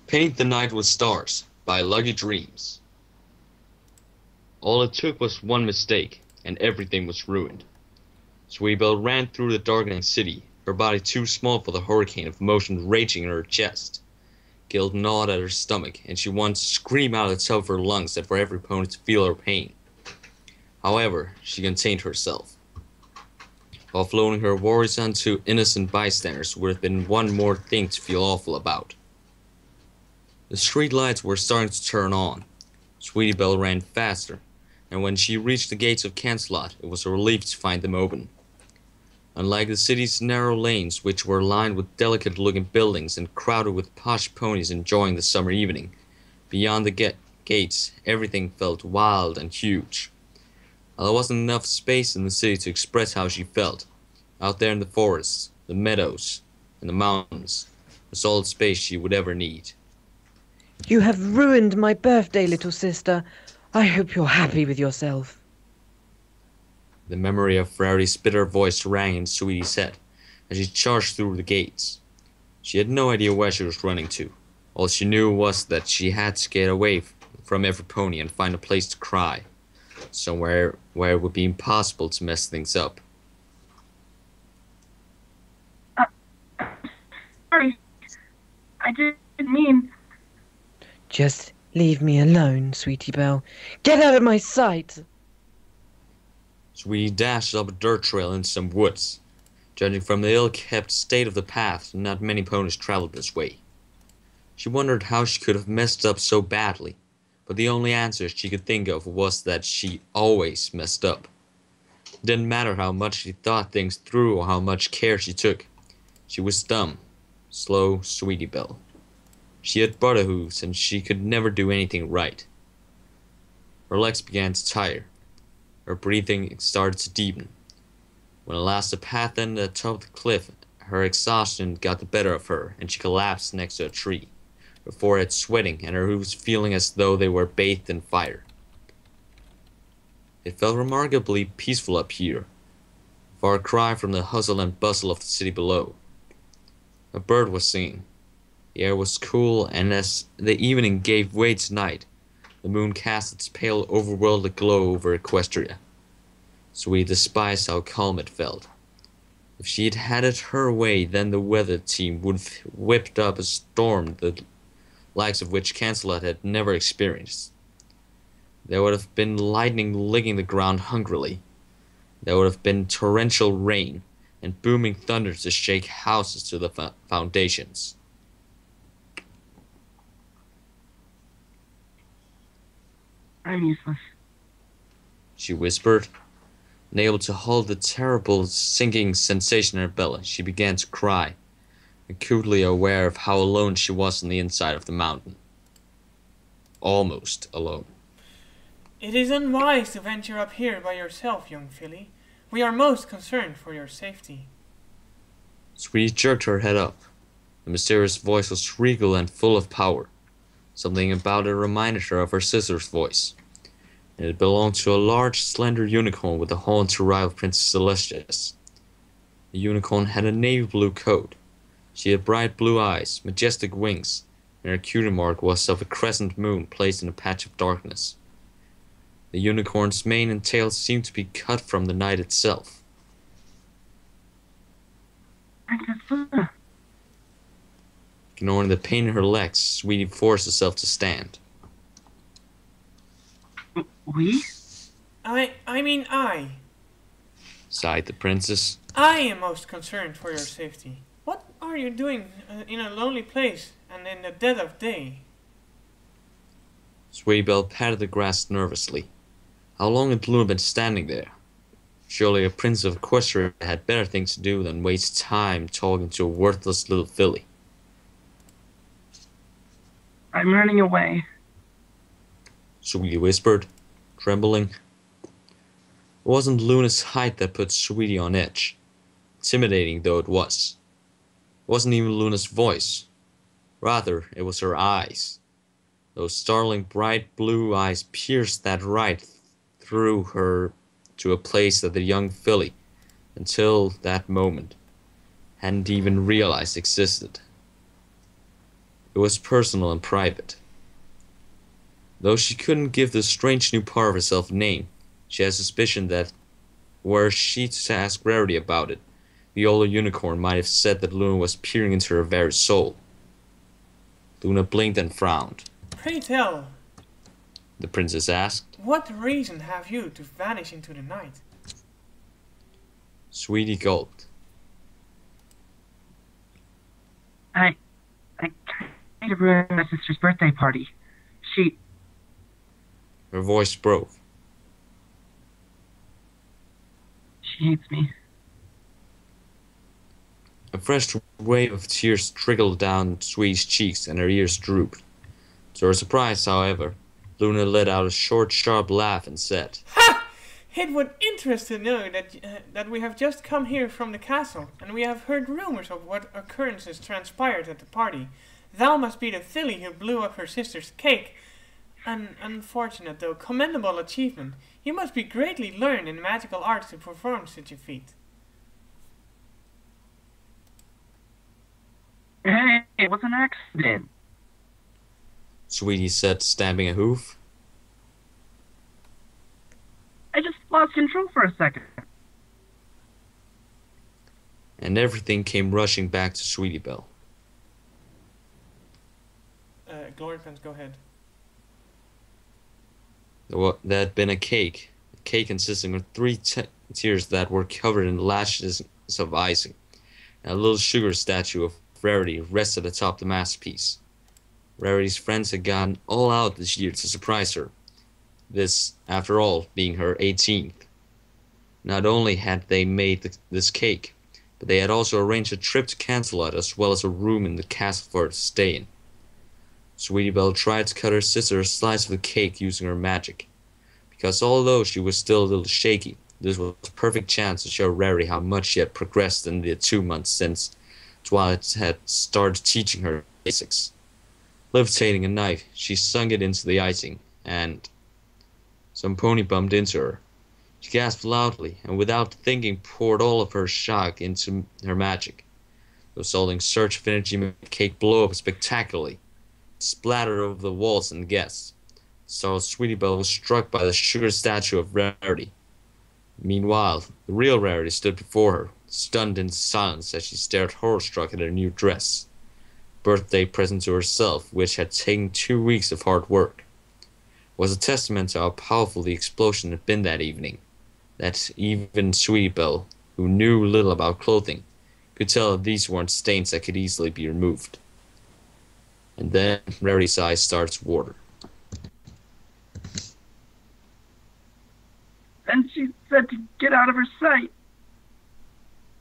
Paint the Night with Stars by Lucky Dreams. All it took was one mistake, and everything was ruined. Sweetie Belle ran through the darkening city, her body too small for the hurricane of motion raging in her chest. Guilt gnawed at her stomach, and she wanted to scream out at the top of her lungs for every pony to feel her pain. However, she contained herself. Offloading her worries onto innocent bystanders would have been one more thing to feel awful about. The street lights were starting to turn on. Sweetie Belle ran faster, and when she reached the gates of Camelot, it was a relief to find them open. Unlike the city's narrow lanes, which were lined with delicate-looking buildings and crowded with posh ponies enjoying the summer evening, beyond the gates, everything felt wild and huge. There wasn't enough space in the city to express how she felt. Out there in the forests, the meadows, and the mountains was all the space she would ever need. You have ruined my birthday, little sister. I hope you're happy with yourself. The memory of Rarity's bitter voice rang in Sweetie's head as she charged through the gates. She had no idea where she was running to. All she knew was that she had to get away from every pony and find a place to cry, somewhere where it would be impossible to mess things up. Sorry, I didn't mean... Just leave me alone, Sweetie Belle. Get out of my sight! Sweetie dashed up a dirt trail into some woods. Judging from the ill-kept state of the path, not many ponies traveled this way. She wondered how she could have messed up so badly, but the only answer she could think of was that she always messed up. It didn't matter how much she thought things through or how much care she took. She was dumb, slow Sweetie Belle. She had butter hooves, and she could never do anything right. Her legs began to tire. Her breathing started to deepen. When at last the path ended at the top of the cliff, her exhaustion got the better of her, and she collapsed next to a tree, her forehead sweating and her hooves feeling as though they were bathed in fire. It felt remarkably peaceful up here, a far cry from the hustle and bustle of the city below. A bird was singing. The air was cool, and as the evening gave way to night, the moon cast its pale, overworldly glow over Equestria. Sweetie despised how calm it felt. If she had had it her way, then the weather team would have whipped up a storm the likes of which Camelot had never experienced. There would have been lightning licking the ground hungrily. There would have been torrential rain and booming thunder to shake houses to the foundations. I'm useless. She whispered. Unable to hold the terrible sinking sensation in her belly, she began to cry, acutely aware of how alone she was on the inside of the mountain. Almost alone. It is unwise to venture up here by yourself, young filly. We are most concerned for your safety. Sweetie jerked her head up. The mysterious voice was regal and full of power. Something about it reminded her of her sister's voice. It belonged to a large, slender unicorn with the horn to rival Princess Celestia's. The unicorn had a navy blue coat. She had bright blue eyes, majestic wings, and her cutie mark was of a crescent moon placed in a patch of darkness. The unicorn's mane and tail seemed to be cut from the night itself. Ignoring the pain in her legs, Sweetie forced herself to stand. We? I mean I. Sighed the princess. I am most concerned for your safety. What are you doing in a lonely place and in the dead of day? Sweetie Belle patted the grass nervously. How long had Luna been standing there? Surely a prince of Equestria had better things to do than waste time talking to a worthless little filly. I'm running away. Sweetie whispered, trembling. It wasn't Luna's height that put Sweetie on edge, intimidating though it was. It wasn't even Luna's voice. Rather, it was her eyes. Those startling bright blue eyes pierced that right through her to a place that the young filly, until that moment, hadn't even realized existed. It was personal and private. Though she couldn't give the strange new part of herself a name, she had a suspicion that were she to ask Rarity about it, the older unicorn might have said that Luna was peering into her very soul. Luna blinked and frowned. Pray tell, The princess asked. what reason have you to vanish into the night? Sweetie gulped. I kind of ruined my sister's birthday party. Her voice broke. She hates me. A fresh wave of tears trickled down Sweetie's cheeks and her ears drooped. To her surprise, however, Luna let out a short, sharp laugh and said, Ha! It would interest to know that we have just come here from the castle, and we have heard rumors of what occurrences transpired at the party. Thou must be the filly who blew up her sister's cake. An unfortunate, though commendable achievement. You must be greatly learned in magical arts to perform such a feat. Hey, it was an accident. Sweetie said, stamping a hoof. I just lost control for a second. And everything came rushing back to Sweetie Belle. Glorypants, go ahead. There had been a cake consisting of three tiers that were covered in lashes of icing, and a little sugar statue of Rarity rested atop the masterpiece. Rarity's friends had gone all out this year to surprise her, this, after all, being her 18th. Not only had they made this cake, but they had also arranged a trip to Canterlot as well as a room in the castle for her to stay in. Sweetie Belle tried to cut her sister a slice of the cake using her magic, because although she was still a little shaky, this was a perfect chance to show Rarity how much she had progressed in the 2 months since Twilight had started teaching her basics. Levitating a knife, she sunk it into the icing, and some pony bumped into her. She gasped loudly, and without thinking poured all of her shock into her magic. The resulting surge of energy made the cake blow up spectacularly, splattered over the walls and guests. So Sweetie Belle was struck by the sugar statue of Rarity. Meanwhile, the real Rarity stood before her, stunned into silence as she stared horror-struck at her new dress. Birthday present to herself, which had taken 2 weeks of hard work. Was a testament to how powerful the explosion had been that evening, that even Sweetie Belle, who knew little about clothing, could tell that these weren't stains that could easily be removed. And then Rarity's eyes started to water. Then she said to get out of her sight.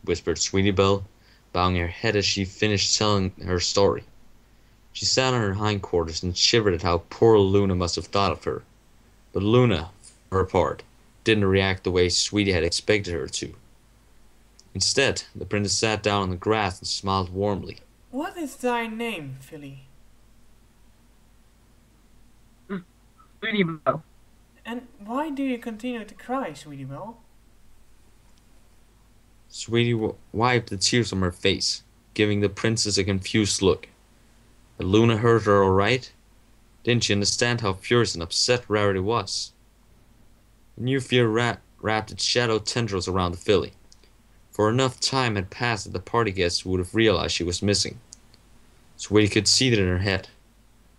Whispered Sweetie Belle, bowing her head as she finished telling her story. She sat on her hindquarters and shivered at how poor Luna must have thought of her. But Luna, for her part, didn't react the way Sweetie had expected her to. Instead, the princess sat down on the grass and smiled warmly. What is thy name, filly? Sweetie Belle. And why do you continue to cry, Sweetie Belle? Sweetie wiped the tears from her face, giving the princess a confused look. Had Luna heard her all right? Didn't she understand how furious and upset Rarity was? A new fear wrapped its shadow tendrils around the filly, for enough time had passed that the party guests would have realized she was missing. Sweetie could see that in her head.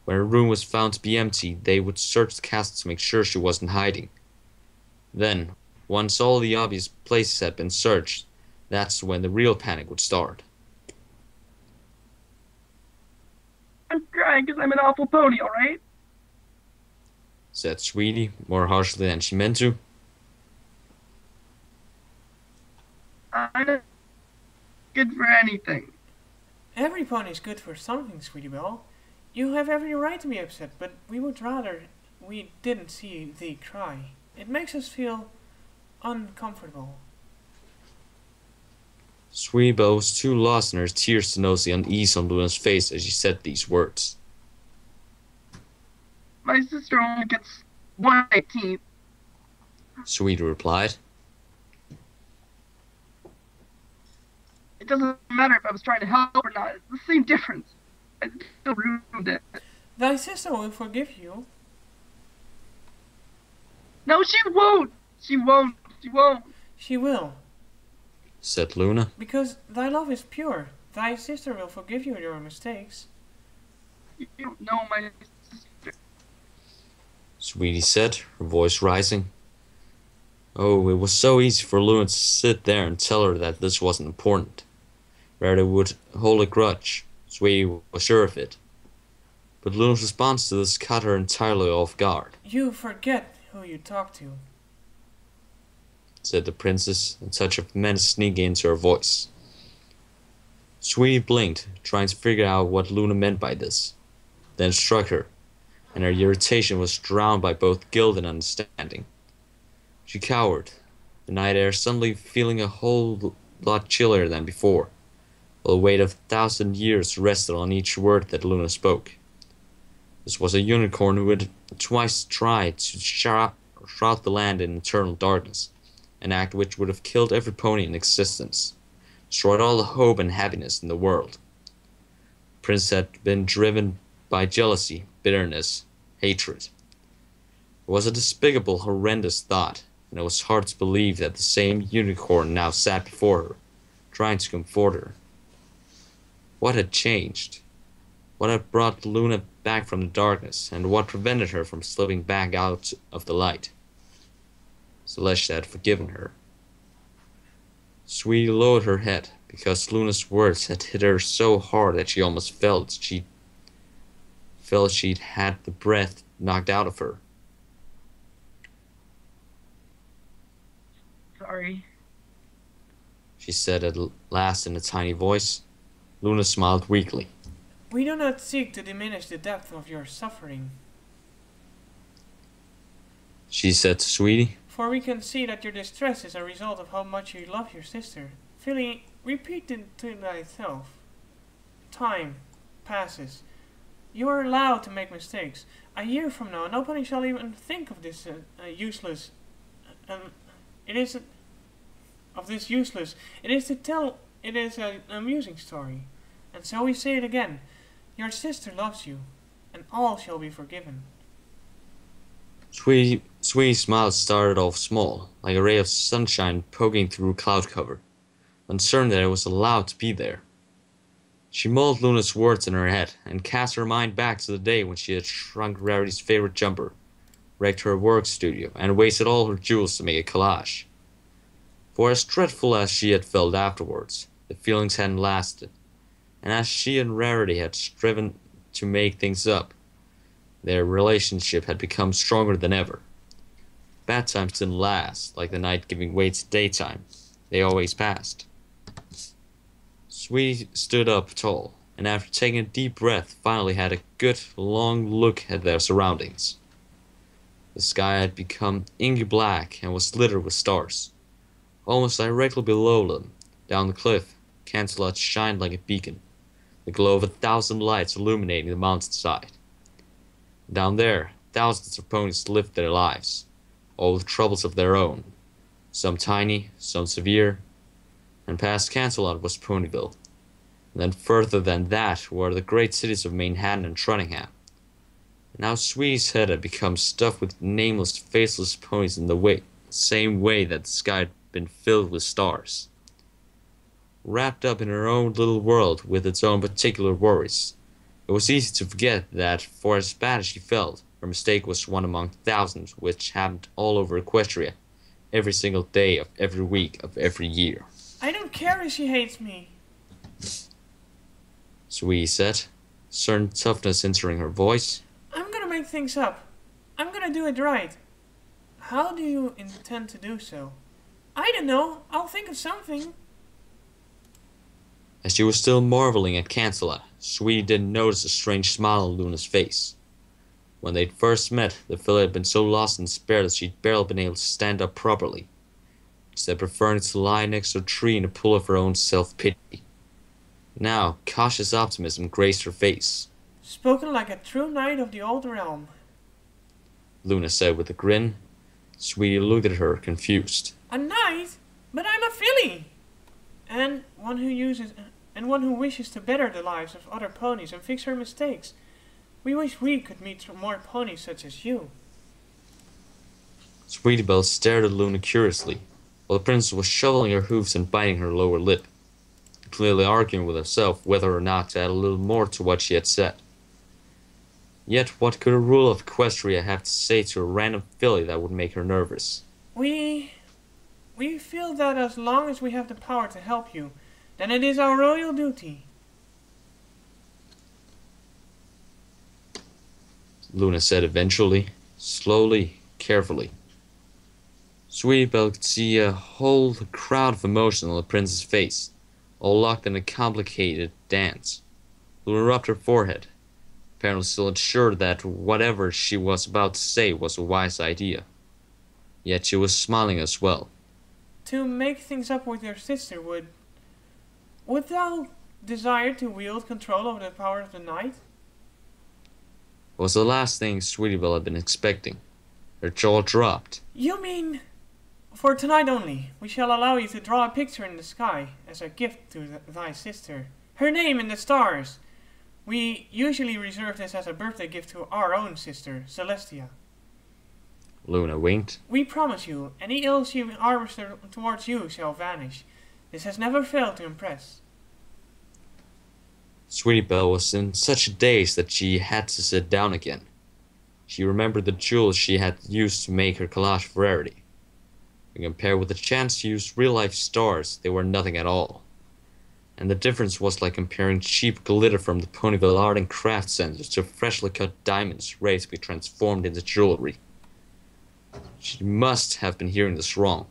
When her room was found to be empty, they would search the castle to make sure she wasn't hiding. Then, once all the obvious places had been searched, that's when the real panic would start. I'm crying because I'm an awful pony, alright? Said Sweetie, more harshly than she meant to. I'm not good for anything. Every pony is good for something, Sweetie Belle. You have every right to be upset, but we would rather we didn't see thee cry. It makes us feel uncomfortable. Sweetie Belle was too lost in her tears to notice the unease on Luna's face as she said these words. My sister only gets 1/18. Sweetie replied. It doesn't matter if I was trying to help or not. It's the same difference. I still ruined it. Thy sister will forgive you. No, she won't. She won't. She won't. She will. said Luna. Because thy love is pure. Thy sister will forgive you your mistakes. You don't know my sister. Sweetie said, her voice rising. Oh, it was so easy for Luna to sit there and tell her that this wasn't important. Rarity would hold a grudge. Sweetie was sure of it. But Luna's response to this caught her entirely off guard. You forget who you talk to, said the princess, a touch of menace sneaking into her voice. Sweetie blinked, trying to figure out what Luna meant by this. Then it struck her, and her irritation was drowned by both guilt and understanding. She cowered, the night air suddenly feeling a whole lot chillier than before, while the weight of 1,000 years rested on each word that Luna spoke. This was a unicorn who had twice tried to shroud the land in eternal darkness, an act which would have killed every pony in existence, destroyed all the hope and happiness in the world. The prince had been driven by jealousy, bitterness, hatred. It was a despicable, horrendous thought, and it was hard to believe that the same unicorn now sat before her, trying to comfort her. What had changed? What had brought Luna back from the darkness, and what prevented her from slipping back out of the light? Celestia had forgiven her. Sweetie lowered her head, because Luna's words had hit her so hard that she almost felt she'd had the breath knocked out of her. Sorry. She said at last in a tiny voice. Luna smiled weakly. We do not seek to diminish the depth of your suffering, she said to Sweetie. for we can see that your distress is a result of how much you love your sister. Philly, repeat it to thyself. Time passes. You are allowed to make mistakes. A year from now, nobody shall even think of this useless. It is to tell. It is an amusing story, and so we say it again. Your sister loves you, and all shall be forgiven. Sweetie's smile started off small, like a ray of sunshine poking through cloud cover, uncertain that it was allowed to be there. She mulled Luna's words in her head, and cast her mind back to the day when she had shrunk Rarity's favorite jumper, wrecked her work studio, and wasted all her jewels to make a collage. For as dreadful as she had felt afterwards, the feelings hadn't lasted, and as she and Rarity had striven to make things up, their relationship had become stronger than ever. Bad times didn't last, like the night giving way to daytime. They always passed. Sweetie stood up tall, and after taking a deep breath, finally had a good, long look at their surroundings. The sky had become inky black and was littered with stars. Almost directly below them, down the cliff, Cancelot shined like a beacon, the glow of 1,000 lights illuminating the mountainside. Down there, thousands of ponies lived their lives, all with troubles of their own, some tiny, some severe, and past Cancelot was Ponyville. And then further than that were the great cities of Manhattan and Trunningham. And now Sweetie's head had become stuffed with nameless, faceless ponies in the same way that the sky had been filled with stars. Wrapped up in her own little world with its own particular worries, it was easy to forget that, for as bad as she felt, her mistake was one among thousands which happened all over Equestria, every single day of every week of every year. I don't care if she hates me, Sweetie said, certain toughness entering her voice. I'm gonna make things up. I'm gonna do it right. How do you intend to do so? I don't know. I'll think of something. As she was still marveling at Cancelot, Sweetie didn't notice a strange smile on Luna's face. When they'd first met, the filly had been so lost in despair that she'd barely been able to stand up properly, instead preferring to lie next to a tree in a pool of her own self-pity. Now, cautious optimism graced her face. Spoken like a true knight of the old realm, Luna said with a grin. Sweetie looked at her, confused. A knight? But I'm a filly! And one who uses and one who wishes to better the lives of other ponies and fix her mistakes. We wish we could meet more ponies such as you. Sweetie Belle stared at Luna curiously, while the princess was shoveling her hooves and biting her lower lip, clearly arguing with herself whether or not to add a little more to what she had said. Yet what could a rule of Equestria have to say to a random filly that would make her nervous? We feel that as long as we have the power to help you, then it is our royal duty. Luna said eventually, slowly, carefully. Sweetie Belle could see a whole crowd of emotion on the prince's face, all locked in a complicated dance. Luna rubbed her forehead, apparently still unsure that whatever she was about to say was a wise idea. Yet she was smiling as well. To make things up with your sister, would thou desire to wield control over the power of the night? It was the last thing Sweetie Belle had been expecting. Her jaw dropped. You mean, for tonight only, we shall allow you to draw a picture in the sky as a gift to thy sister. Her name in the stars. We usually reserve this as a birthday gift to our own sister, Celestia. Luna winked. We promise you, any ill she harbors towards you shall vanish. This has never failed to impress. Sweetie Belle was in such a daze that she had to sit down again. She remembered the jewels she had used to make her collage of Rarity. When compared with the chance to use real-life stars, they were nothing at all. And the difference was like comparing cheap glitter from the Ponyville Art and Craft Centers to freshly cut diamonds ready to be transformed into jewelry. She must have been hearing this wrong,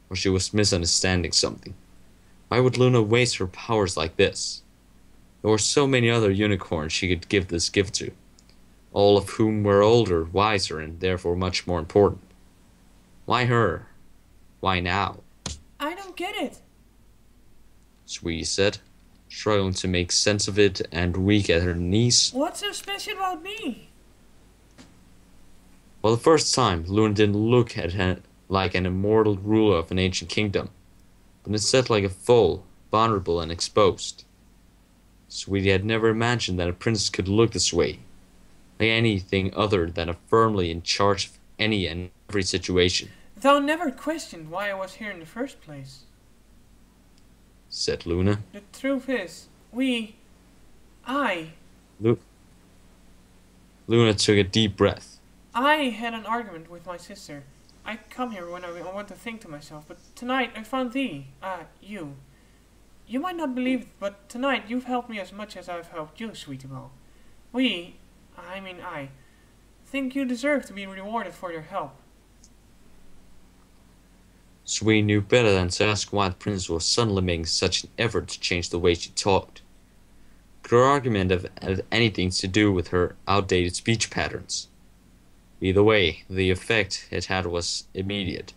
or she was misunderstanding something. Why would Luna waste her powers like this? There were so many other unicorns she could give this gift to, all of whom were older, wiser, and therefore much more important. Why her? Why now? I don't get it, Sweetie said, struggling to make sense of it and weak at her knees. What's so special about me? For the first time, Luna didn't look at her like an immortal ruler of an ancient kingdom, but instead like a fool, vulnerable and exposed. Sweetie had never imagined that a princess could look this way, like anything other than a firmly in charge of any and every situation. Thou never questioned why I was here in the first place, said Luna. The truth is, Luna took a deep breath. I had an argument with my sister. I come here when I want to think to myself, but tonight I found thee, you. You might not believe it, but tonight you've helped me as much as I've helped you, Sweetie Belle. I think you deserve to be rewarded for your help. Sweetie knew better than to ask why the princess was suddenly making such an effort to change the way she talked. Could her argument have had anything to do with her outdated speech patterns? Either way, the effect it had was immediate.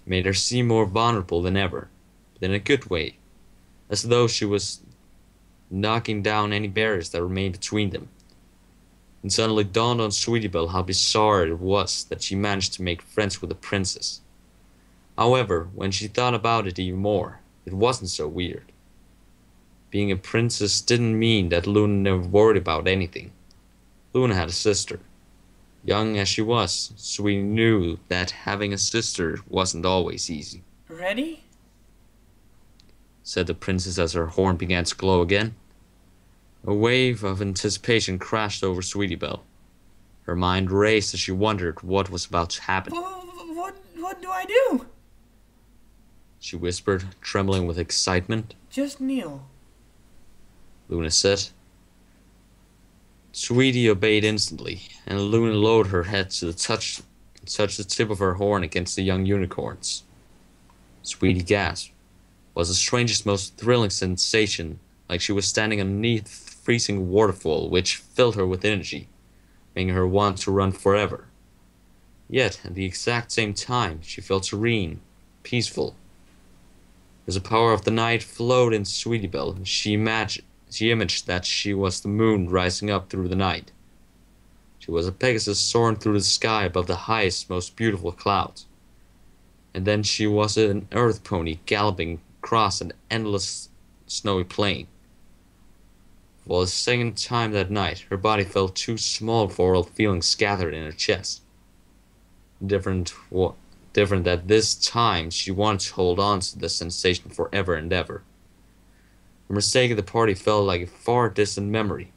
It made her seem more vulnerable than ever, but in a good way, as though she was knocking down any barriers that remained between them. And suddenly dawned on Sweetie Belle how bizarre it was that she managed to make friends with a princess. However, when she thought about it even more, it wasn't so weird. Being a princess didn't mean that Luna never worried about anything. Luna had a sister. Young as she was, Sweetie knew that having a sister wasn't always easy. Ready? Said the princess as her horn began to glow again. A wave of anticipation crashed over Sweetie Belle. Her mind raced as she wondered what was about to happen. What do I do? She whispered, trembling with excitement. Just kneel, Luna said. Sweetie obeyed instantly, and Luna lowered her head to touch the tip of her horn against the young unicorns. Sweetie gasped. It was the strangest, most thrilling sensation, like she was standing underneath a freezing waterfall which filled her with energy, making her want to run forever. Yet, at the exact same time, she felt serene, peaceful. As the power of the night flowed into Sweetie Belle, she imaged that she was the moon rising up through the night. She was a Pegasus soaring through the sky above the highest, most beautiful clouds. And then she was an earth pony galloping across an endless snowy plain. For the second time that night, her body felt too small for all the feelings gathered in her chest. Different that this time she wanted to hold on to the sensation forever and ever. Her mistake at the party felt like a far distant memory.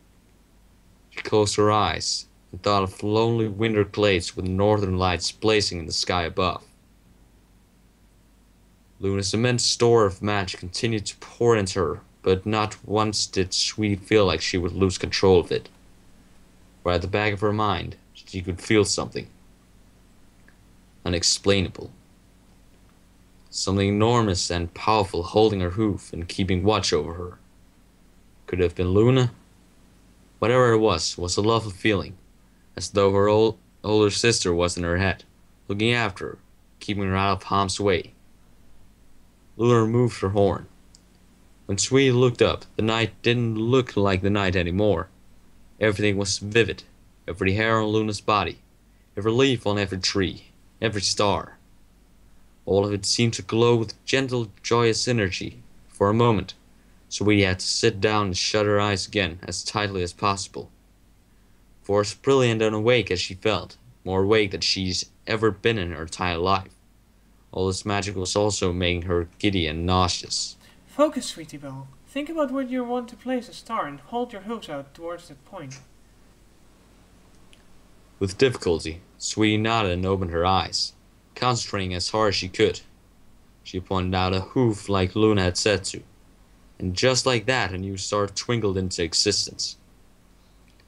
She closed her eyes and thought of lonely winter glades with northern lights blazing in the sky above. Luna's immense store of magic continued to pour into her, but not once did Sweetie feel like she would lose control of it. For at the back of her mind, she could feel something unexplainable. Something enormous and powerful holding her hoof and keeping watch over her. Could it have been Luna? Whatever it was a lovely feeling, as though her older sister was in her head, looking after her, keeping her out of harm's way. Luna removed her horn. When Sweetie looked up, the night didn't look like the night anymore. Everything was vivid, every hair on Luna's body, every leaf on every tree, every star. All of it seemed to glow with gentle, joyous energy. For a moment, Sweetie had to sit down and shut her eyes again as tightly as possible. For as brilliant and awake as she felt, more awake than she's ever been in her entire life, all this magic was also making her giddy and nauseous. Focus, Sweetie Belle. Think about where you want to place a star and hold your hooves out towards that point. With difficulty, Sweetie nodded and opened her eyes, concentrating as hard as she could. She pointed out a hoof like Luna had said to, and just like that a new star twinkled into existence.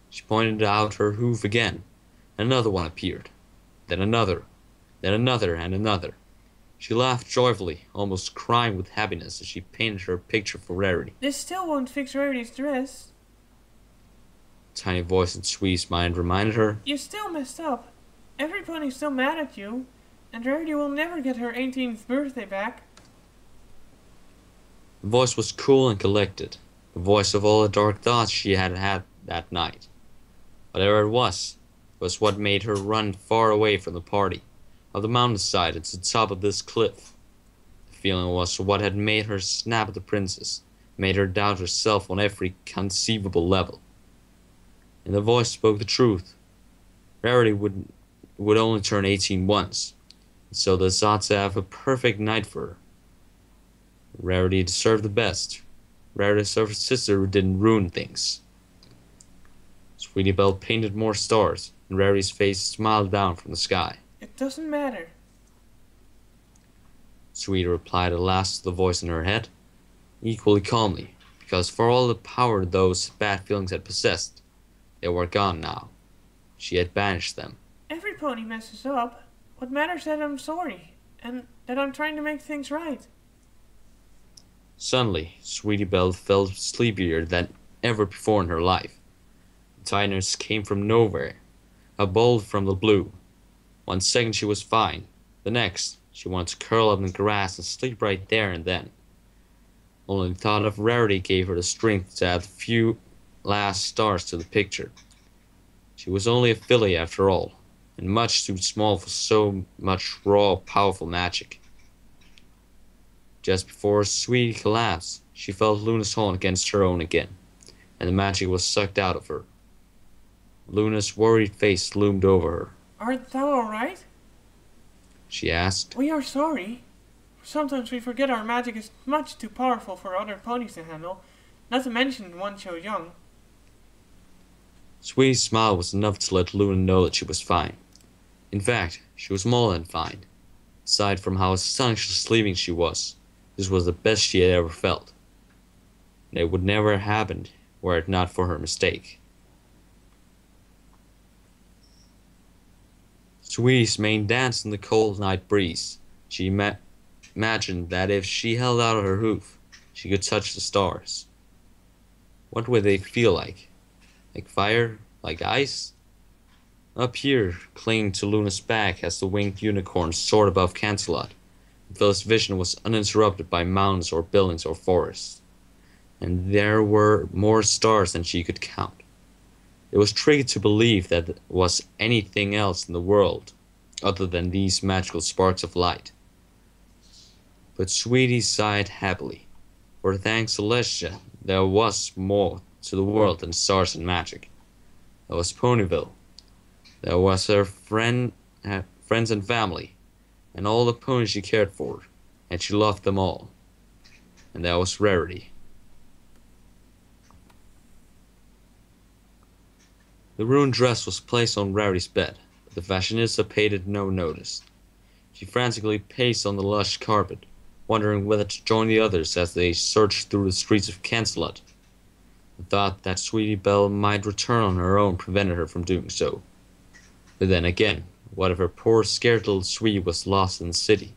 She pointed out her hoof again, and another one appeared, then another, and another. She laughed joyfully, almost crying with happiness as she painted her picture for Rarity. This still won't fix Rarity's dress. A tiny voice in Sweetie's mind reminded her. You still messed up. Every pony's still mad at you, and Rarity will never get her 18th birthday back. The voice was cool and collected, the voice of all the dark thoughts she had had that night. Whatever it was what made her run far away from the party, of the mountainside to the top of this cliff. The feeling was what had made her snap at the princess, made her doubt herself on every conceivable level. And the voice spoke the truth. Rarity would only turn 18 once, and so there's odds to have a perfect night for her. Rarity deserved the best. Rarity deserved a sister who didn't ruin things. Sweetie Belle painted more stars, and Rarity's face smiled down from the sky. It doesn't matter. Sweetie replied at last to the voice in her head, equally calmly, because for all the power those bad feelings had possessed, they were gone now. She had banished them. Every pony messes up. What matters is that I'm sorry, and that I'm trying to make things right. Suddenly, Sweetie Belle felt sleepier than ever before in her life. The tiredness came from nowhere, a bolt from the blue. 1 second she was fine, the next she wanted to curl up in the grass and sleep right there and then. Only the thought of Rarity gave her the strength to add a few last stars to the picture. She was only a filly after all, and much too small for so much raw, powerful magic. Just before Sweetie collapsed, she felt Luna's horn against her own again, and the magic was sucked out of her. Luna's worried face loomed over her. Art thou alright? She asked. We are sorry. Sometimes we forget our magic is much too powerful for other ponies to handle, not to mention one so young. Sweetie's smile was enough to let Luna know that she was fine. In fact, she was more than fine. Aside from how astonishingly sleeping she was, this was the best she had ever felt. And it would never have happened were it not for her mistake. Sweetie's mane danced in the cold night breeze. She imagined that if she held out her hoof, she could touch the stars. What would they feel like? Like fire? Like ice? Up here, clinging to Luna's back as the winged unicorn soared above Canterlot, Phil's vision was uninterrupted by mountains or buildings or forests. And there were more stars than she could count. It was tricky to believe that there was anything else in the world other than these magical sparks of light. But Sweetie sighed happily. For thanks to Celestia, there was more to the world than stars and magic. There was Ponyville. There was her friends and family, and all the ponies she cared for, and she loved them all. And there was Rarity. The ruined dress was placed on Rarity's bed, but the fashionista paid it no notice. She frantically paced on the lush carpet, wondering whether to join the others as they searched through the streets of Cancelot. The thought that Sweetie Belle might return on her own prevented her from doing so. But then again, what if her poor scared little sweetie was lost in the city?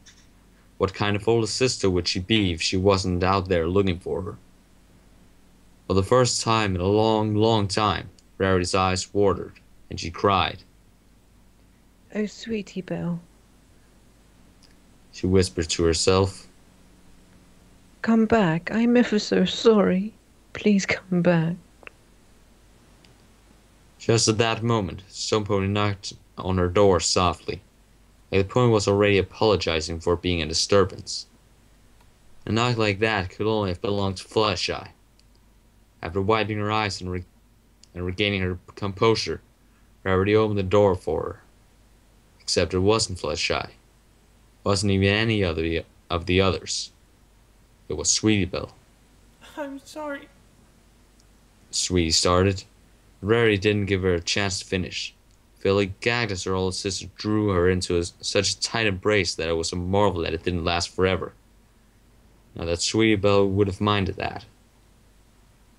What kind of older sister would she be if she wasn't out there looking for her? For the first time in a long, long time, Rarity's eyes watered, and she cried. Oh, Sweetie Belle. She whispered to herself. Come back. I'm ever so sorry. Please come back. Just at that moment, some pony knocked on her door softly, like the pony was already apologizing for being a disturbance. A knock like that could only have belonged to Fluttershy. After wiping her eyes and regaining her composure, Rarity opened the door for her. Except it wasn't Fluttershy. It wasn't even any of the others. It was Sweetie Belle. I'm sorry. Sweetie started. Rarity didn't give her a chance to finish. Feeling gagged as her older sister drew her into such a tight embrace that it was a marvel that it didn't last forever. Now that Sweetie Belle would have minded that.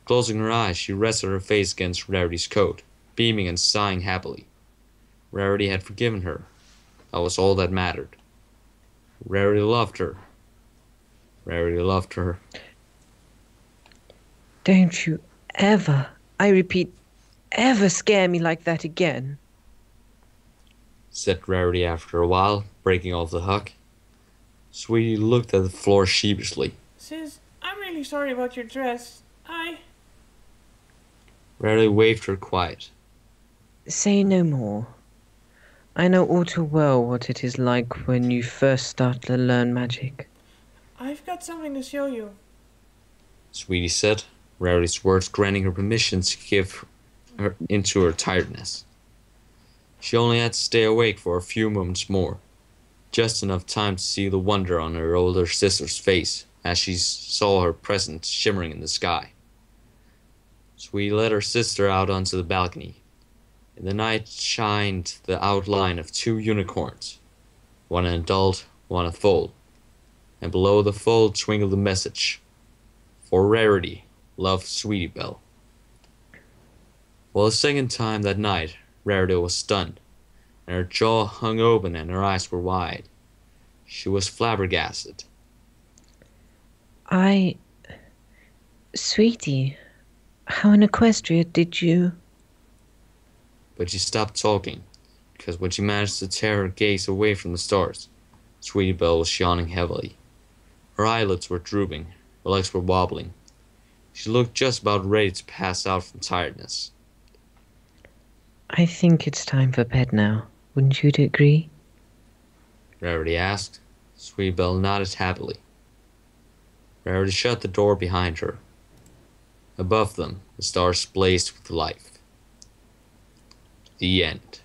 Closing her eyes, she rested her face against Rarity's coat, beaming and sighing happily. Rarity had forgiven her. That was all that mattered. Rarity loved her. Rarity loved her. Don't you ever, I repeat, ever scare me like that again. Said Rarity after a while, breaking off the hug. Sweetie looked at the floor sheepishly. Sis, I'm really sorry about your dress. Rarity waved her quiet. Say no more. I know all too well what it is like when you first start to learn magic. I've got something to show you. Sweetie said, Rarity's words granting her permission to give her into her tiredness. She only had to stay awake for a few moments more, just enough time to see the wonder on her older sister's face as she saw her present shimmering in the sky. Sweetie led her sister out onto the balcony. In the night shined the outline of two unicorns, one an adult, one a foal, and below the foal twinkled the message, "For Rarity, love Sweetie Belle." For the second time that night, Rarity was stunned, and her jaw hung open and her eyes were wide. She was flabbergasted. Sweetie, how in Equestria did you... But she stopped talking, because when she managed to tear her gaze away from the stars, Sweetie Belle was yawning heavily. Her eyelids were drooping, her legs were wobbling. She looked just about ready to pass out from tiredness. I think it's time for bed now. Wouldn't you agree? Rarity asked. Sweetie Belle nodded happily. Rarity shut the door behind her. Above them, the stars blazed with life. The end.